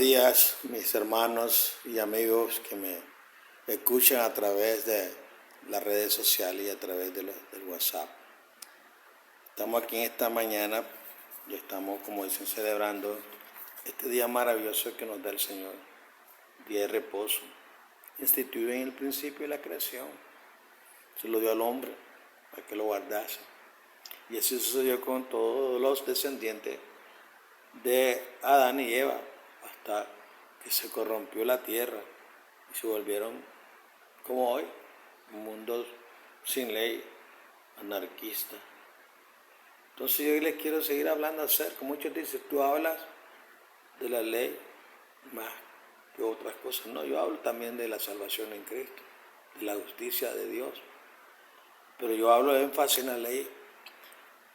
días, mis hermanos y amigos que me escuchan a través de las redes sociales y a través del WhatsApp. Estamos aquí en esta mañana y estamos, como dicen, celebrando este día maravilloso que nos da el Señor, día de reposo, instituido en el principio de la creación. Se lo dio al hombre para que lo guardase. Y así sucedió con todos los descendientes de Adán y Eva, hasta que se corrompió la tierra y se volvieron como hoy, un mundo sin ley, anarquista. Entonces yo hoy les quiero seguir hablando acerca, muchos dicen, tú hablas de la ley más que otras cosas. No, yo hablo también de la salvación en Cristo, de la justicia de Dios. Pero yo hablo de énfasis en la ley,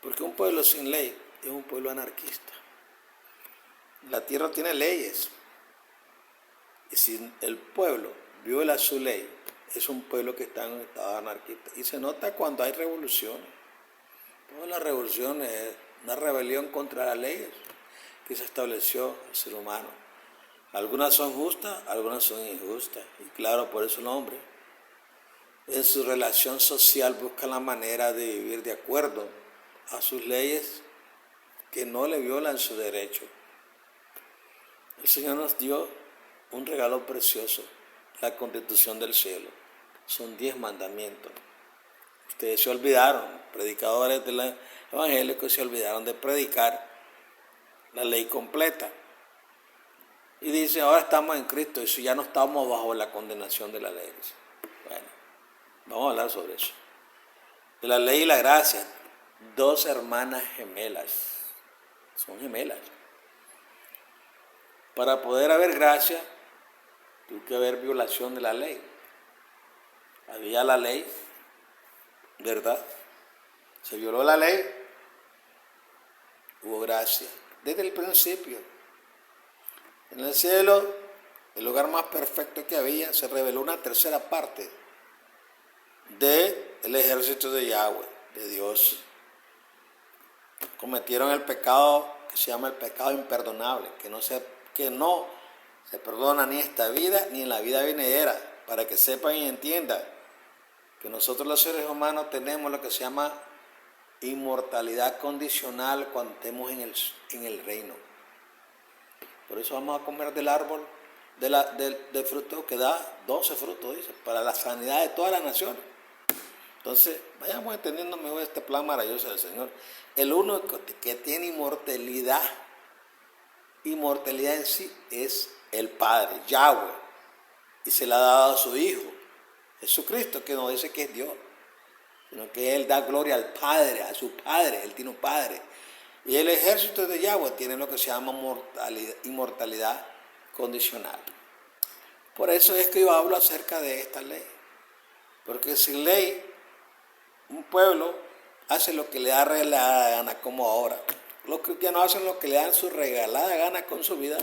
porque un pueblo sin ley es un pueblo anarquista. La tierra tiene leyes, y si el pueblo viola su ley, es un pueblo que está en un estado anarquista. Y se nota cuando hay revoluciones. Todas las revoluciones es una rebelión contra las leyes que se estableció el ser humano. Algunas son justas, algunas son injustas. Y claro, por eso el hombre, en su relación social, busca la manera de vivir de acuerdo a sus leyes que no le violan su derecho. El Señor nos dio un regalo precioso, la Constitución del cielo. Son 10 mandamientos. Ustedes se olvidaron, predicadores del Evangelio, que se olvidaron de predicar la ley completa. Y dice, ahora estamos en Cristo, y si ya no estamos bajo la condenación de la ley. Bueno, vamos a hablar sobre eso. De la ley y la gracia, 2 hermanas gemelas. Son gemelas. Para poder haber gracia, tuvo que haber violación de la ley. Había la ley, ¿verdad? Se violó la ley, hubo gracia. Desde el principio. En el cielo, el lugar más perfecto que había, se reveló una tercera parte del ejército de Yahweh, de Dios. Cometieron el pecado que se llama el pecado imperdonable, que no se perdona ni en esta vida ni en la vida venidera, para que sepan y entiendan que nosotros los seres humanos tenemos lo que se llama inmortalidad condicional cuando estemos en el reino. Por eso vamos a comer del árbol, del fruto que da 12 frutos, dice, para la sanidad de todas las naciones. Entonces, vayamos entendiendo mejor este plan maravilloso del Señor. El único que tiene inmortalidad en sí es el Padre, Yahweh, y se la ha dado a su Hijo, Jesucristo, que no dice que es Dios, sino que Él da gloria al Padre, a su Padre, Él tiene un Padre. Y el ejército de Yahweh tiene lo que se llama inmortalidad condicional. Por eso es que yo hablo acerca de esta ley, porque sin ley, un pueblo hace lo que le da regalada gana, como ahora. Los cristianos hacen lo que le dan su regalada gana con su vida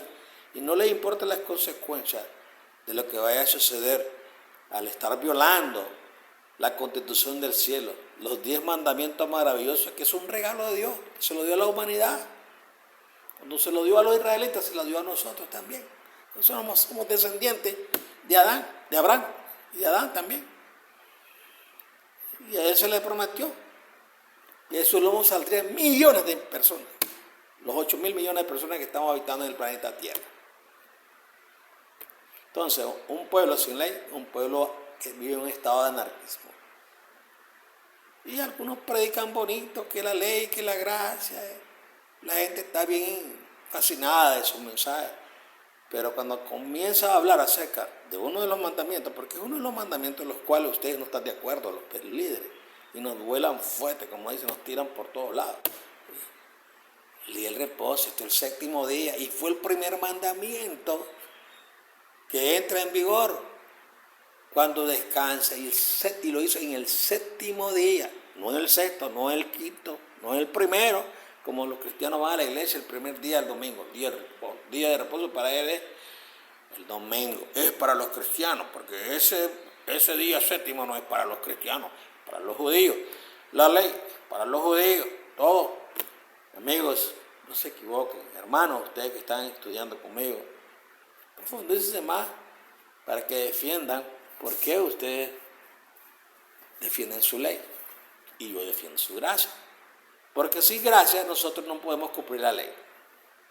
y no les importan las consecuencias de lo que vaya a suceder al estar violando la Constitución del cielo, los 10 mandamientos maravillosos, que es un regalo de Dios, que se lo dio a la humanidad. Cuando se lo dio a los israelitas, se lo dio a nosotros también. Nosotros somos descendientes de Adán, de Abraham y de Adán también. Y a él se le prometió que de su lomo saldrían millones de personas, los 8.000 millones de personas que estamos habitando en el planeta Tierra. Entonces, un pueblo sin ley, un pueblo que vive en un estado de anarquismo. Y algunos predican bonito que la ley, que la gracia, la gente está bien fascinada de sus mensajes. Pero cuando comienza a hablar acerca de uno de los mandamientos, porque es uno de los mandamientos en los cuales ustedes no están de acuerdo, los líderes, y nos vuelan fuerte, como dicen, nos tiran por todos lados. El día del reposo, este es el 7º día, y fue el primer mandamiento que entra en vigor cuando descansa, y lo hizo en el 7º día, no en el 6º, no en el 5º, no en el primero, como los cristianos van a la iglesia el primer día del domingo. Día de reposo para él es el domingo, es para los cristianos, porque ese día 7º no es para los cristianos, para los judíos. La ley para los judíos, todos. Amigos, no se equivoquen, hermanos, ustedes que están estudiando conmigo, profundícese más para que defiendan por qué ustedes defienden su ley y yo defiendo su gracia. Porque sin gracia nosotros no podemos cumplir la ley.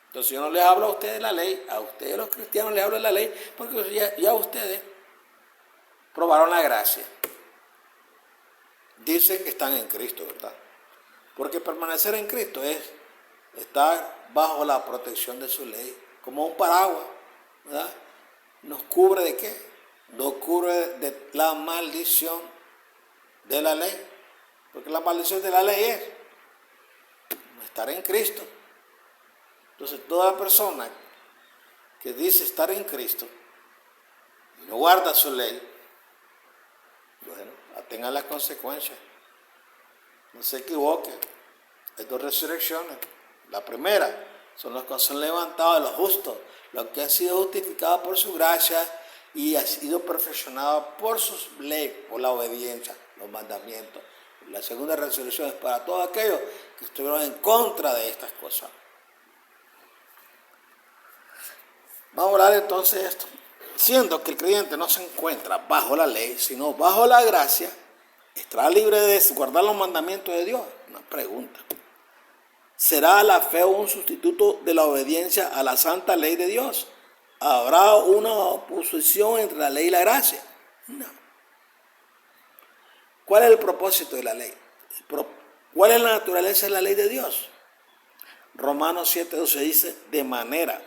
Entonces yo no les hablo a ustedes de la ley, a ustedes los cristianos les hablo de la ley, porque ya ustedes probaron la gracia. Dicen que están en Cristo, ¿verdad? Porque permanecer en Cristo es estar bajo la protección de su ley, como un paraguas, ¿verdad? ¿Nos cubre de qué? Nos cubre de la maldición de la ley, porque la maldición de la ley es no estar en Cristo. Entonces toda persona que dice estar en Cristo y no guarda su ley, bueno, tenga las consecuencias. No se equivoque. Hay dos resurrecciones. La primera son los que son levantados de los justos, los que han sido justificados por su gracia y han sido perfeccionados por sus leyes, por la obediencia, los mandamientos. La segunda resurrección es para todos aquellos que estuvieron en contra de estas cosas. Vamos a hablar entonces de esto. Siendo que el creyente no se encuentra bajo la ley, sino bajo la gracia, ¿estará libre de guardar los mandamientos de Dios? Una pregunta. ¿Será la fe un sustituto de la obediencia a la santa ley de Dios? ¿Habrá una oposición entre la ley y la gracia? No. ¿Cuál es el propósito de la ley? ¿Cuál es la naturaleza de la ley de Dios? Romanos 7:12 dice, de manera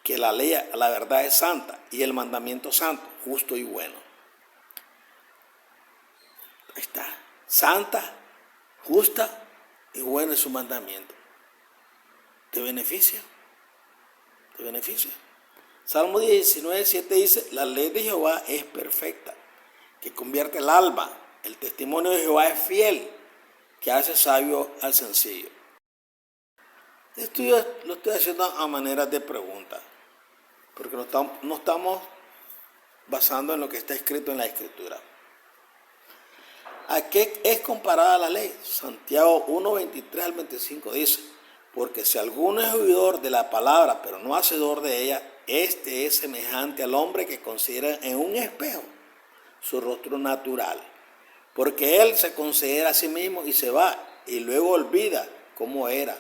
que la ley, la verdad es santa y el mandamiento santo, justo y bueno. Ahí está, santa, justa y bueno es su mandamiento. ¿Te beneficia? ¿Te beneficia? Salmo 19:7 dice, la ley de Jehová es perfecta, que convierte el alma. El testimonio de Jehová es fiel, que hace sabio al sencillo. Esto yo lo estoy haciendo a manera de pregunta, porque no estamos basando en lo que está escrito en la Escritura. ¿A qué es comparada la ley? Santiago 1:23 al 25 dice, porque si alguno es oidor de la palabra, pero no hacedor de ella, este es semejante al hombre que considera en un espejo su rostro natural, porque él se considera a sí mismo y se va, y luego olvida cómo era.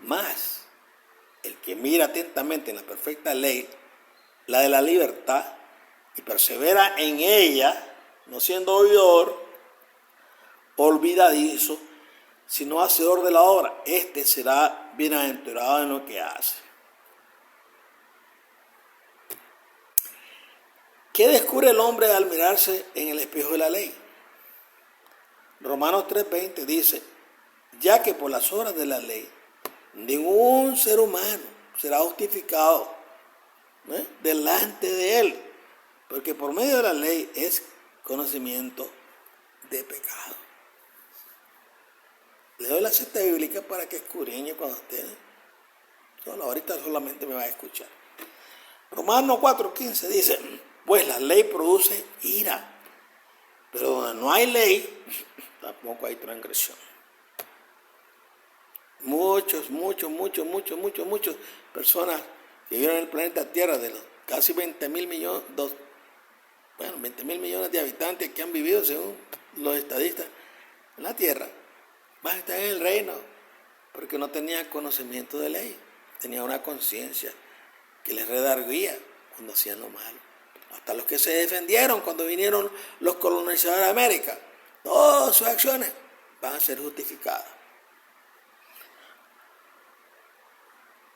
Mas el que mira atentamente en la perfecta ley, la de la libertad, y persevera en ella, no siendo oidor, olvidadizo, sino hacedor de la obra, este será bienaventurado en lo que hace. ¿Qué descubre el hombre al mirarse en el espejo de la ley? Romanos 3:20 dice, ya que por las obras de la ley, ningún ser humano será justificado delante de él, porque por medio de la ley es conocimiento de pecado. Le doy la cita bíblica para que escudriñe cuando esté. Ahorita solamente me va a escuchar. Romanos 4:15 dice, pues la ley produce ira, pero donde no hay ley, tampoco hay transgresión. Muchas personas que viven en el planeta Tierra, de los casi 20 mil millones de habitantes que han vivido según los estadistas en la Tierra, más están en el reino porque no tenían conocimiento de ley, tenían una conciencia que les redarguía cuando hacían lo malo. Hasta los que se defendieron cuando vinieron los colonizadores de América, todas sus acciones van a ser justificadas.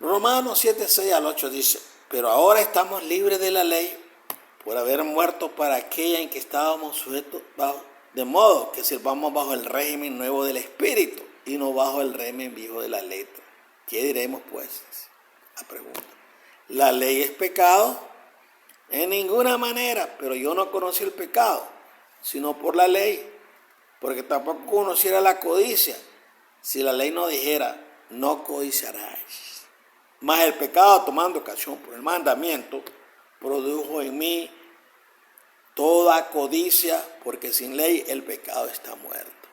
Romanos 7:6-8 dice, pero ahora estamos libres de la ley por haber muerto para aquella en que estábamos sujetos de modo que sirvamos bajo el régimen nuevo del Espíritu y no bajo el régimen viejo de la letra. ¿Qué diremos pues? La pregunta. ¿La ley es pecado? En ninguna manera, pero yo no conocí el pecado, sino por la ley, porque tampoco conociera la codicia, si la ley no dijera, no codiciarás. Mas el pecado, tomando ocasión por el mandamiento, produjo en mí toda codicia, porque sin ley el pecado está muerto.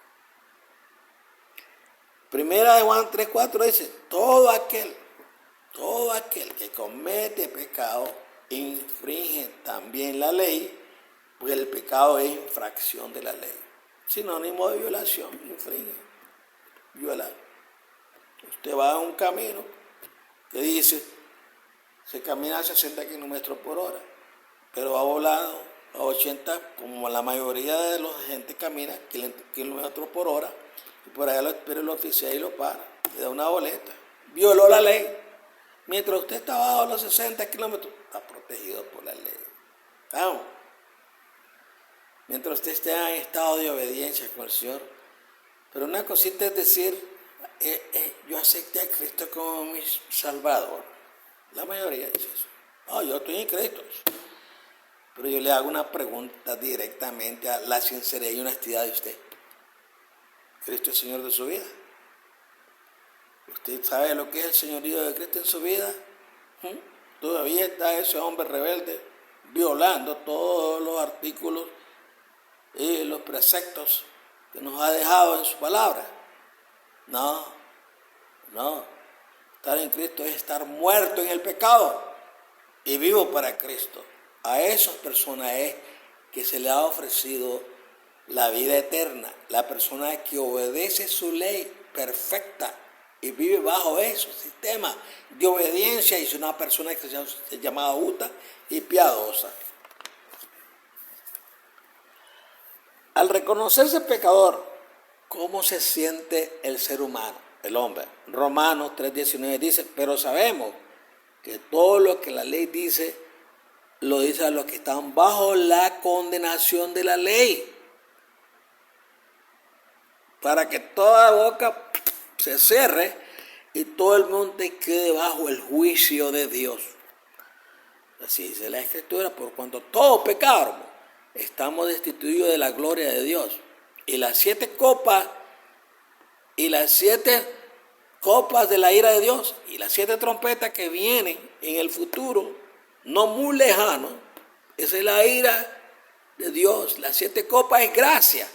Primera de Juan 3:4 dice, todo aquel que comete pecado infringe también la ley, pues el pecado es infracción de la ley. Sinónimo de violación, infringe, violar. Usted va a un camino que dice, se camina a 60 kilómetros por hora, pero va volado a 80, como la mayoría de la gente camina kilómetros por hora, y por allá lo espera el oficial y lo para, le da una boleta. Violó la ley. Mientras usted está bajo los 60 kilómetros, está protegido por la ley. Vamos. Mientras usted esté en estado de obediencia con el Señor. Pero una cosita es decir, yo acepté a Cristo como mi Salvador. La mayoría dice eso. No, yo estoy en Cristo. Pero yo le hago una pregunta directamente a la sinceridad y honestidad de usted. ¿Cristo es Señor de su vida? ¿Usted sabe lo que es el señorío de Cristo en su vida? Todavía está ese hombre rebelde violando todos los artículos y los preceptos que nos ha dejado en su palabra. No. Estar en Cristo es estar muerto en el pecado y vivo para Cristo. A esas personas es que se le ha ofrecido la vida eterna. La persona que obedece su ley perfecta y vive bajo ese sistema de obediencia y es una persona que se llama justa y piadosa. Al reconocerse pecador, ¿cómo se siente el ser humano, el hombre? Romanos 3:19 dice, pero sabemos que todo lo que la ley dice, lo dice a los que están bajo la condenación de la ley, para que toda boca se cierre y todo el mundo quede bajo el juicio de Dios. Así dice la Escritura, por cuanto todos pecaron, estamos destituidos de la gloria de Dios. Y las 7 copas de la ira de Dios y las 7 trompetas que vienen en el futuro, no muy lejano, esa es la ira de Dios. Las 7 copas es gracia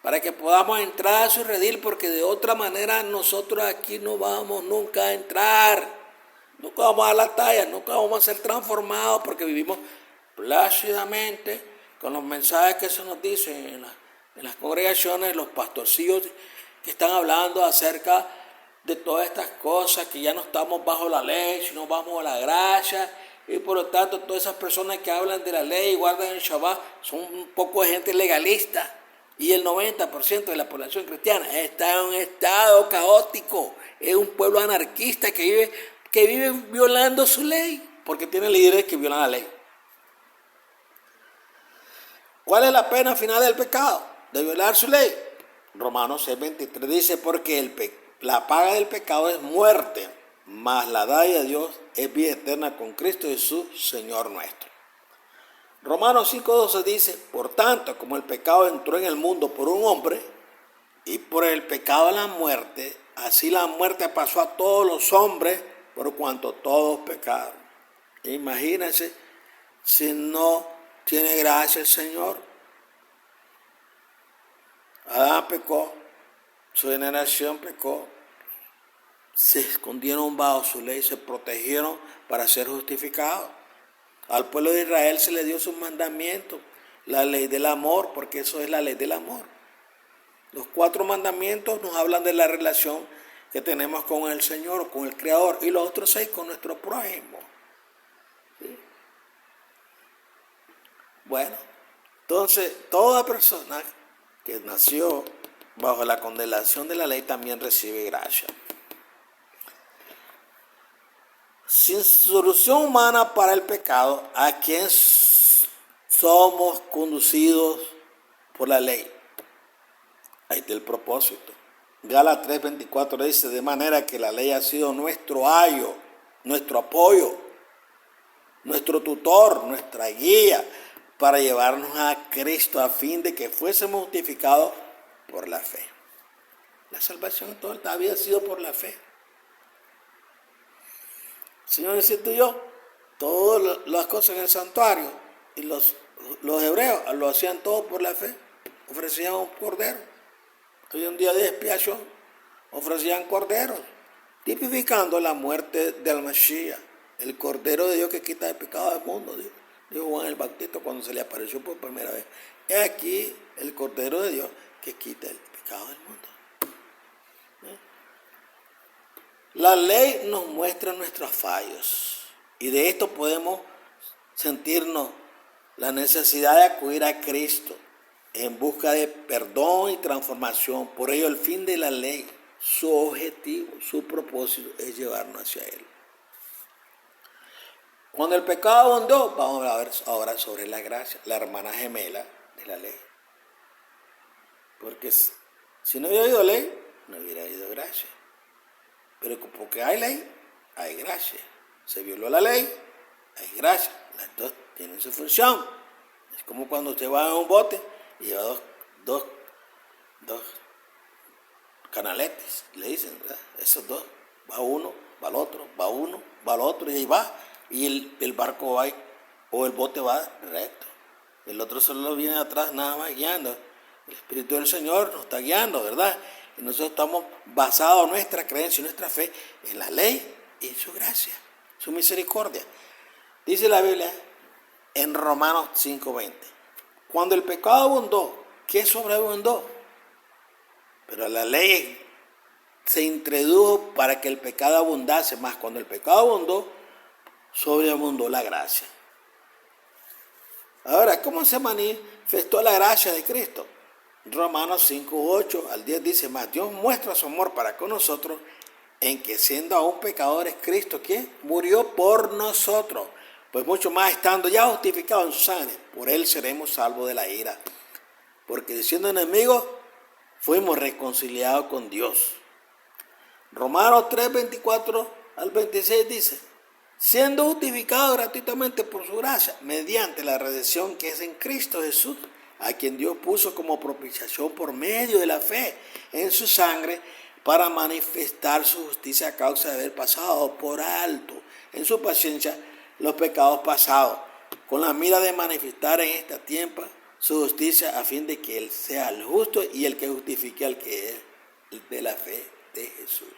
para que podamos entrar a su redil, porque de otra manera nosotros aquí no vamos nunca a entrar, nunca vamos a dar la talla, nunca vamos a ser transformados, porque vivimos plácidamente con los mensajes que se nos dicen en las congregaciones, los pastorcillos que están hablando acerca de todas estas cosas, que ya no estamos bajo la ley, sino bajo la gracia, y por lo tanto todas esas personas que hablan de la ley y guardan el Shabbat son un poco de gente legalista, y el 90% de la población cristiana está en un estado caótico, es un pueblo anarquista que vive violando su ley, porque tiene líderes que violan la ley. ¿Cuál es la pena final del pecado? De violar su ley. Romanos 6:23 dice, porque la paga del pecado es muerte, mas la dádiva de Dios es vida eterna con Cristo Jesús, Señor nuestro. Romanos 5:12 dice, por tanto, como el pecado entró en el mundo por un hombre, y por el pecado la muerte, así la muerte pasó a todos los hombres, por cuanto todos pecaron. Imagínense si no tiene gracia el Señor. Adán pecó, su generación pecó, se escondieron bajo su ley, se protegieron para ser justificados. Al pueblo de Israel se le dio sus mandamientos, la ley del amor, porque eso es la ley del amor. Los 4 mandamientos nos hablan de la relación que tenemos con el Señor, con el Creador, y los otros 6 con nuestro prójimo. ¿Sí? Bueno, entonces toda persona que nació bajo la condenación de la ley también recibe gracia. Sin solución humana para el pecado, ¿a quién somos conducidos por la ley? Ahí está el propósito. Gálatas 3:24 dice, de manera que la ley ha sido nuestro ayo, nuestro apoyo, nuestro tutor, nuestra guía, para llevarnos a Cristo a fin de que fuésemos justificados por la fe. La salvación toda había sido por la fe. Señor instituyó todas las cosas en el santuario y los hebreos lo hacían todo por la fe. Ofrecían un cordero. Hoy un día de expiación ofrecían corderos, tipificando la muerte del Mashiach. el Cordero de Dios que quita el pecado del mundo, dijo Juan el Bautista cuando se le apareció por primera vez. Es aquí el Cordero de Dios que quita el pecado del mundo. La ley nos muestra nuestros fallos y de esto podemos sentirnos la necesidad de acudir a Cristo en busca de perdón y transformación. Por ello el fin de la ley, su objetivo, su propósito es llevarnos hacia Él. Cuando el pecado abundó, vamos a ver ahora sobre la gracia, la hermana gemela de la ley. Porque si no hubiera habido ley, no hubiera habido gracia. Pero porque hay ley, hay gracia. Se violó la ley, hay gracia. Las dos tienen su función. Es como cuando usted va en un bote y lleva dos canaletes, le dicen, ¿verdad? Esos dos. Va uno, va el otro, va uno, va el otro y ahí va. Y el barco va, o el bote va recto. El otro solo viene atrás nada más guiando. El Espíritu del Señor nos está guiando, ¿verdad? Y nosotros estamos basados en nuestra creencia y nuestra fe en la ley y en su gracia, su misericordia. Dice la Biblia en Romanos 5:20. Cuando el pecado abundó, ¿qué sobreabundó? Pero la ley se introdujo para que el pecado abundase más. Cuando el pecado abundó, sobreabundó la gracia. Ahora, ¿cómo se manifestó la gracia de Cristo? Romanos 5:8 al 10 dice, más Dios muestra su amor para con nosotros en que siendo aún pecadores, Cristo, ¿quién? Murió por nosotros. Pues mucho más estando ya justificados en su sangre, por Él seremos salvos de la ira. Porque siendo enemigos, fuimos reconciliados con Dios. Romanos 3:24 al 26 dice, siendo justificados gratuitamente por su gracia, mediante la redención que es en Cristo Jesús, a quien Dios puso como propiciación por medio de la fe en su sangre, para manifestar su justicia a causa de haber pasado por alto en su paciencia los pecados pasados, con la mira de manifestar en esta tiempo su justicia, a fin de que Él sea el justo y el que justifique al que es de la fe de Jesús.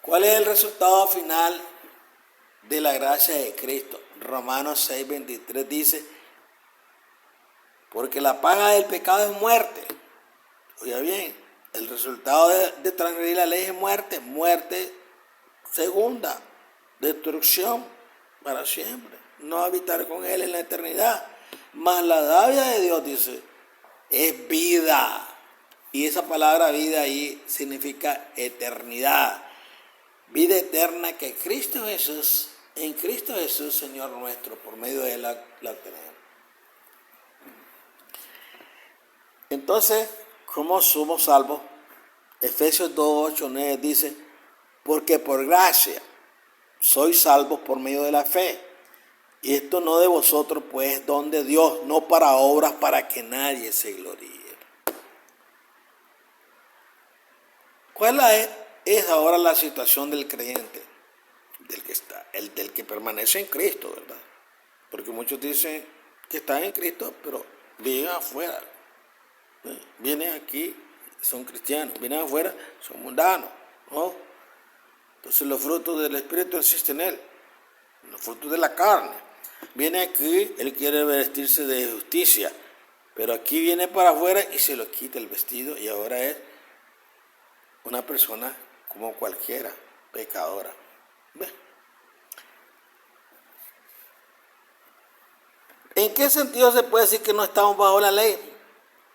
¿Cuál es el resultado final de la gracia de Cristo? Romanos 6:23 dice, porque la paga del pecado es muerte. Oiga bien, el resultado de transgredir la ley es muerte, muerte segunda, destrucción para siempre, no habitar con Él en la eternidad. Mas la dádiva de Dios, dice, es vida. Y esa palabra vida ahí significa eternidad. Vida eterna que Cristo Jesús, en Cristo Jesús, Señor nuestro, por medio de Él la tenemos. Entonces, ¿cómo somos salvos? Efesios 2:8-9 dice, porque por gracia sois salvos por medio de la fe. Y esto no de vosotros, pues don de Dios, no para obras, para que nadie se gloríe. ¿Cuál es ahora la situación del creyente? Del que permanece en Cristo, ¿verdad? Porque muchos dicen que están en Cristo, pero viven afuera. Vienen aquí, son cristianos, vienen afuera, son mundanos, ¿no? Entonces los frutos del Espíritu existen en Él, los frutos de la carne. Viene aquí, Él quiere vestirse de justicia, pero aquí viene para afuera y se lo quita el vestido y ahora es una persona como cualquiera, pecadora. ¿Ves? ¿En qué sentido se puede decir que no estamos bajo la ley?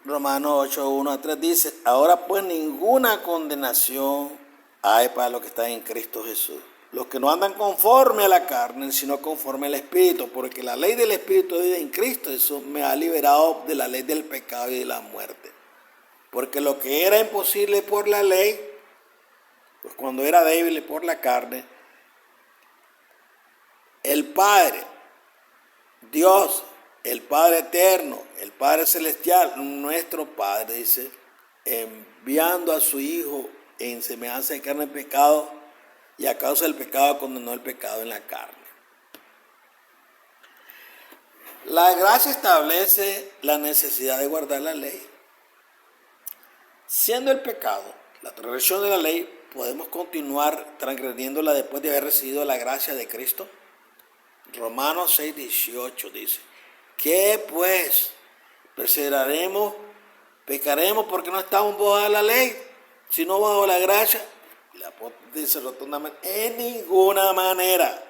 Romanos 8:1-3 dice, ahora pues ninguna condenación hay para los que están en Cristo Jesús. Los que no andan conforme a la carne, sino conforme al Espíritu, porque la ley del Espíritu de vida en Cristo Jesús me ha liberado de la ley del pecado y de la muerte. Porque lo que era imposible por la ley, pues cuando era débil por la carne, el Padre, Dios, el Padre eterno, el Padre celestial, nuestro Padre, dice, enviando a su Hijo en semejanza de carne de pecado, y a causa del pecado condenó el pecado en la carne. La gracia establece la necesidad de guardar la ley. Siendo el pecado la transgresión de la ley, ¿podemos continuar transgrediéndola después de haber recibido la gracia de Cristo? Romanos 6:18 dice, ¿qué pues? ¿Perseveraremos? ¿Pecaremos porque no estamos bajo la ley, sino bajo la gracia? El apóstol dice rotundamente, en ninguna manera.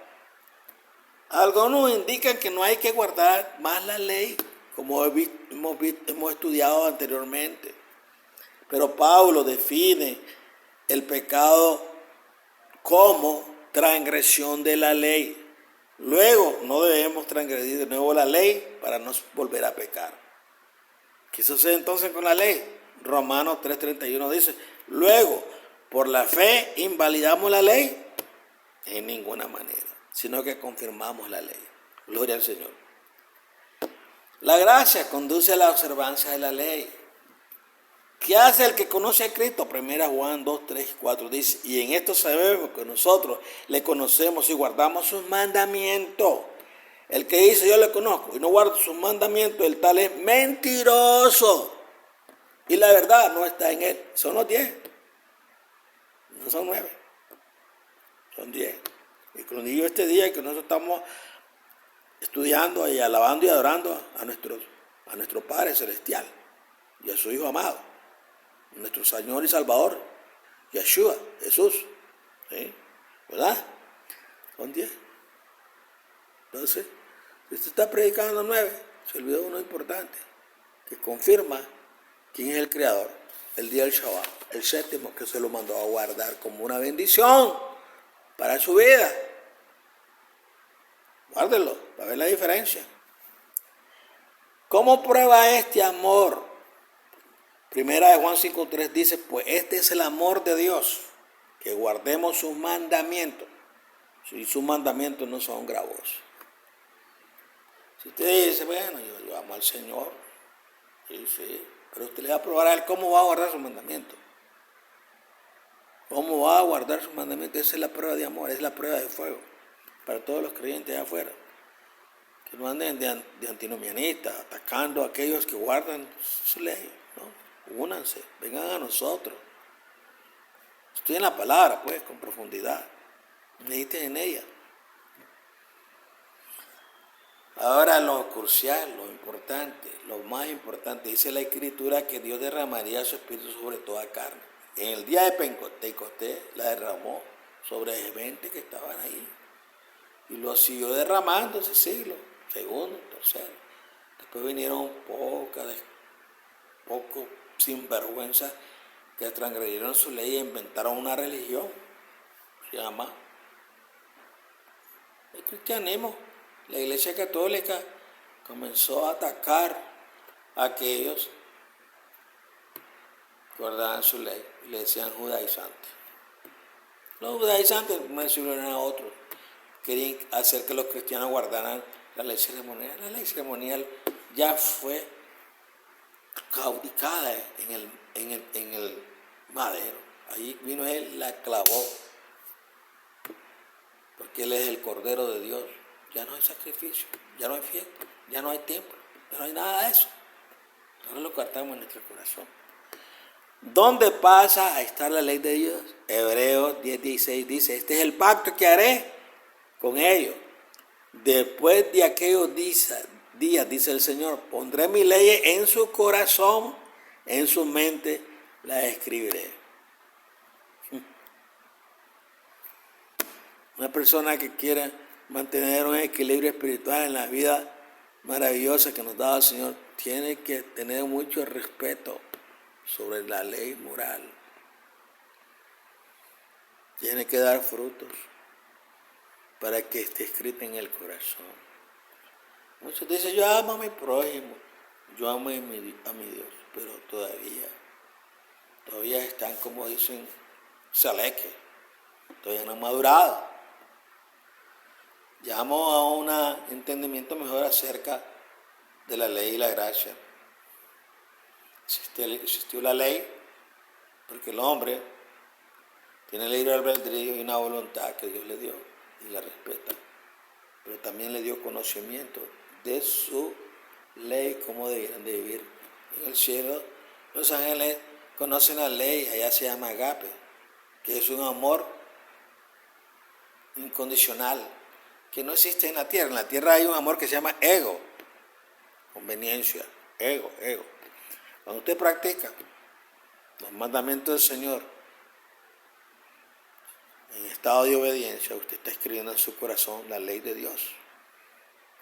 Algunos indican que no hay que guardar más la ley, como hemos estudiado anteriormente. Pero Pablo define el pecado como transgresión de la ley. Luego, no debemos transgredir de nuevo la ley para no volver a pecar. ¿Qué sucede entonces con la ley? Romanos 3:31 dice, luego, por la fe, ¿invalidamos la ley? En ninguna manera, sino que confirmamos la ley. Gloria al Señor. La gracia conduce a la observancia de la ley. ¿Qué hace el que conoce a Cristo? 1 Juan 2, 3 y 4 dice, y en esto sabemos que nosotros le conocemos y guardamos sus mandamientos. El que dice yo le conozco y no guarda sus mandamientos, el tal es mentiroso. Y la verdad no está en él. Son los 10. No son 9. Son 10. Y con ello este día que nosotros estamos estudiando y alabando y adorando a nuestro Padre Celestial y a su Hijo amado, nuestro Señor y Salvador, Yeshua, Jesús. ¿Sí? ¿Verdad? Son 10. Entonces, si usted está predicando 9, se olvidó uno importante, que confirma quién es el Creador, el día del Shabbat, el séptimo, que se lo mandó a guardar como una bendición para su vida. Guárdelo, para ver la diferencia. ¿Cómo prueba este amor? Primera de Juan 5:3 dice, pues este es el amor de Dios, que guardemos sus mandamientos. Y sus mandamientos no son gravosos. Si usted dice, bueno, yo amo al Señor, sí, pero usted le va a probar a él cómo va a guardar sus mandamientos. ¿Cómo va a guardar sus mandamientos? Esa es la prueba de amor, es la prueba de fuego para todos los creyentes allá afuera. Que no anden de antinomianistas, atacando a aquellos que guardan su ley. ¿No? Únanse, vengan a nosotros. Estudien la palabra, pues, con profundidad. Mediten en ella. Ahora lo crucial, lo importante, lo más importante, dice la Escritura que Dios derramaría su Espíritu sobre toda carne. En el día de Pentecostés la derramó sobre 20 que estaban ahí. Y lo siguió derramando ese siglo, segundo, tercero. Después vinieron pocos sinvergüenzas que transgredieron su ley e inventaron una religión. Se llama el cristianismo. La Iglesia Católica comenzó a atacar a aquellos que guardaban su ley y le decían judaizantes. Los judaizantes mencionaron a otros. Querían hacer que los cristianos guardaran la ley ceremonial. La ley ceremonial ya fue caudicada en el madero. Ahí vino él, la clavó. Porque él es el Cordero de Dios. Ya no hay sacrificio, ya no hay fiesta, ya no hay templo, ya no hay nada de eso. Ahora lo guardamos en nuestro corazón. ¿Dónde pasa a estar la ley de Dios? Hebreos 10:16 dice, este es el pacto que haré con ellos. Después de aquellos días, dice el Señor, pondré mis leyes en su corazón, en su mente las escribiré. Una persona que quiera mantener un equilibrio espiritual en la vida maravillosa que nos da el Señor, tiene que tener mucho respeto sobre la ley moral. Tiene que dar frutos para que esté escrito en el corazón. Muchos dicen, yo amo a mi prójimo, yo amo a mi Dios, pero todavía están, como dicen, saleque, todavía no han madurado. Llegamos a un entendimiento mejor acerca de la ley y la gracia. Existió la ley porque el hombre tiene libre albedrío y una voluntad que Dios le dio y la respeta. Pero también le dio conocimiento de su ley, cómo debieran de vivir. En el cielo los ángeles conocen la ley, allá se llama agape. que es un amor incondicional, que no existe en la tierra. En la tierra hay un amor que se llama ego, conveniencia, ego. Cuando usted practica los mandamientos del Señor en estado de obediencia, usted está escribiendo en su corazón la ley de Dios.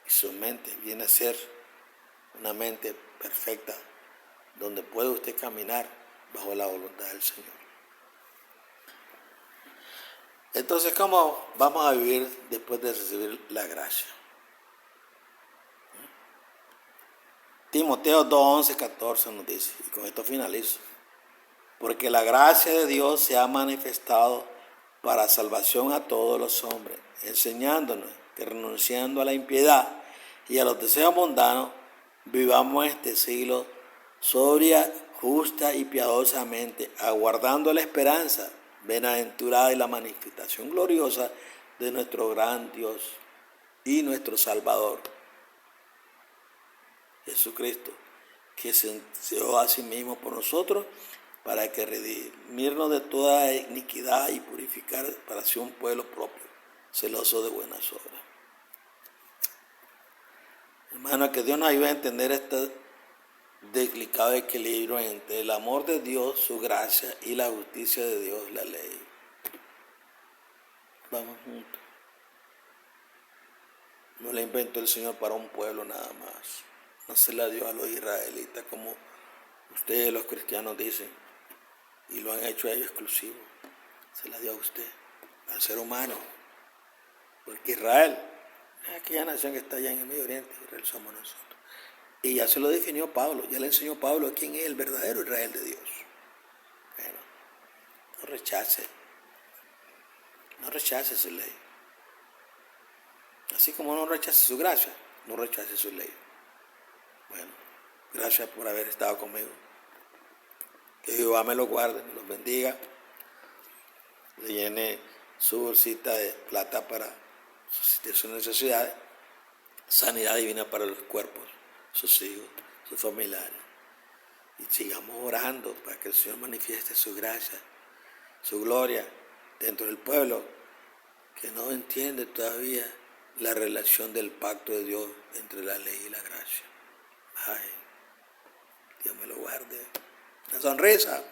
Y su mente viene a ser una mente perfecta, donde puede usted caminar bajo la voluntad del Señor. Entonces, ¿cómo vamos a vivir después de recibir la gracia? Timoteo 2, 11, 14 nos dice, y con esto finalizo: porque la gracia de Dios se ha manifestado para salvación a todos los hombres, enseñándonos que renunciando a la impiedad y a los deseos mundanos, vivamos este siglo sobria, justa y piadosamente, aguardando la esperanza bienaventurada y la manifestación gloriosa de nuestro gran Dios y nuestro Salvador, Jesucristo, que se entregó a sí mismo por nosotros para que redimirnos de toda iniquidad y purificar para sí un pueblo propio, celoso de buenas obras. Hermano, que Dios nos ayude a entender este delicado equilibrio entre el amor de Dios, su gracia, y la justicia de Dios, la ley. Vamos juntos. No la inventó el Señor para un pueblo nada más. No se la dio a los israelitas como ustedes los cristianos dicen, y lo han hecho a ellos exclusivo. Se la dio a usted, al ser humano. Porque Israel es aquella nación que está allá en el Medio Oriente. Israel somos nosotros. Y ya se lo definió Pablo, ya le enseñó Pablo quién es el verdadero Israel de Dios. Bueno, no rechace su ley. Así como no rechace su gracia, no rechace su ley. Bueno, gracias por haber estado conmigo. Que Jehová me los guarde, me los bendiga, le llene su bolsita de plata para sus necesidades, sanidad divina para los cuerpos, sus hijos, sus familiares. Y sigamos orando para que el Señor manifieste su gracia, su gloria dentro del pueblo que no entiende todavía la relación del pacto de Dios entre la ley y la gracia. Ay, Dios me lo guarde. Una sonrisa.